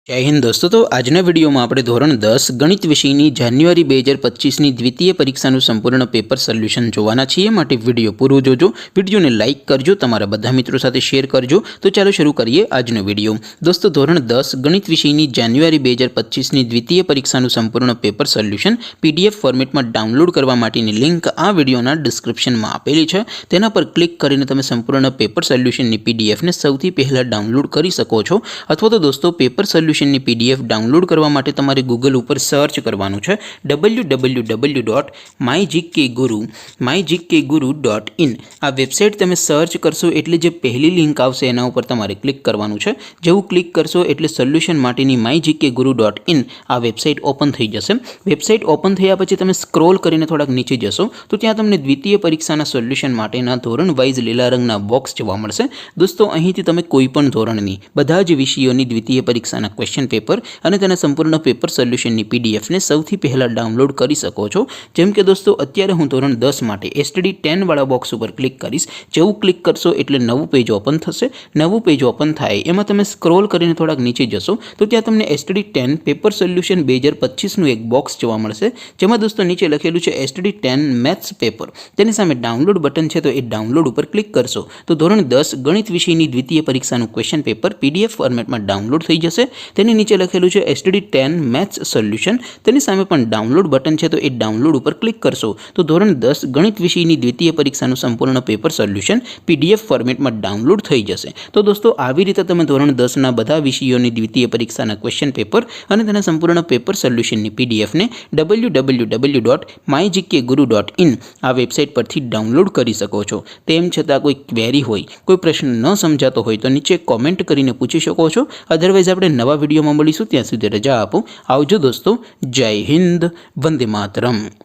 जय हिंद दोस्तों। तो आजना वीडियो में આપણે ધોરણ 10 ગણિત વિષયની જાન્યુઆરી 2025ની દ્વિતીય પરીક્ષાનું સંપૂર્ણ પેપર સોલ્યુશન જોવાના છીએ। માટે વિડિયો પૂરો જોજો, વિડિયોને લાઈક કરજો, તમારા બધા મિત્રો સાથે શેર કરજો। તો ચાલો શરૂ કરીએ આજનો વિડિયો। દોસ્તો ધોરણ 10 ગણિત વિષયની જાન્યુઆરી 2025ની દ્વિતીય પરીક્ષાનું સંપૂર્ણ પેપર સોલ્યુશન પીડીએફ ફોર્મેટમાં ડાઉનલોડ કરવા માટેની લિંક આ વિડિયોના ડિસ્ક્રિપ્શનમાં આપેલી છે। તેના પર ક્લિક કરીને તમે સંપૂર્ણ પેપર સોલ્યુશનની પીડીએફને સૌથી પહેલા ડાઉનલોડ કરી શકો છો। અથવા તો દોસ્તો પેપર સોલ્યુશન पीडीएफ डाउनलॉड करवा माटे तमारे गूगल पर सर्च करवानुं छे www.mygkguru.in। आ वेबसाइट तमे सर्च करशो एटले जे पहली लिंक आवशे एना उपर तमारे क्लिक करवानुं छे। जेवुं क्लिक करशो एटले सोल्यूशन माटेनी mygkguru.in आ वेबसाइट ओपन थई जशे। वेबसाइट ओपन थया पछी तमे स्क्रॉल करीने थोड़ाक नीचे जशो तो त्यां तमने द्वितीय परीक्षाना सोल्यूशन माटेना धोरण वाइज लीला रंगना बॉक्स जोवा मळशे। दोस्तों અહીંથી તમે કોઈપણ ધોરણની બધા જ વિષયોની દ્વિતીય પરીક્ષાના क्वेश्चन पेपर અને તેના સંપૂર્ણ પેપર સોલ્યુશનની પીડીએફ ને સૌથી પહેલા ડાઉનલોડ કરી શકો છો। જેમ કે દોસ્તો અત્યારે હું ધોરણ 10 માટે એસટીડી 10 વાળા બોક્સ ઉપર ક્લિક કરીશ। જેવું ક્લિક કરશો એટલે નવું પેજ ઓપન થશે। નવું પેજ ઓપન થાય એમાં તમે સ્ક્રોલ કરીને થોડાક નીચે જશો તો ત્યાં તમને એસટીડી 10 પેપર સોલ્યુશન 2025 નું એક બોક્સ જોવા મળશે। જેમાં દોસ્તો નીચે લખેલું છે એસટીડી 10 મેથ્સ પેપર। તેની સામે ડાઉનલોડ બટન છે તો એ ડાઉનલોડ ઉપર ક્લિક કરશો તો ધોરણ 10 ગણિત વિષયની દ્વિતીય પરીક્ષાનું ક્વેશ્ચન પેપર પીડીએફ ફોર્મેટમાં ડાઉનલોડ થઈ જશે। તેની નીચે લખેલું છે એસટીડી 10 મેથ્સ સોલ્યુશન। તેની સામે પણ ડાઉનલોડ બટન છે તો એ ડાઉનલોડ ઉપર ક્લિક કરશો તો ધોરણ 10 ગણિત વિષયની દ્વિતીય પરીક્ષાનું સંપૂર્ણ પેપર સોલ્યુશન પીડીએફ ફોર્મેટમાં ડાઉનલોડ થઈ જશે। તો દોસ્તો આવી રીતે તમે ધોરણ 10 ના બધા વિષયોની દ્વિતીય પરીક્ષાના ક્વેશ્ચન પેપર અને તેના સંપૂર્ણ પેપર સોલ્યુશનની પીડીએફ ને www.mygkguru.in આ વેબસાઇટ પરથી ડાઉનલોડ કરી શકો છો। તેમ છતાં કોઈ ક્વેરી હોય, કોઈ પ્રશ્ન ન સમજાતો હોય તો નીચે કોમેન્ટ કરીને પૂછી શકો છો। અધરવાઇઝ આપણે નવા वीडियो में મળીશું। ત્યાં સુધી રજા આપો। આવજો દોસ્તો। જય હિન્દ, વંદે માતરમ।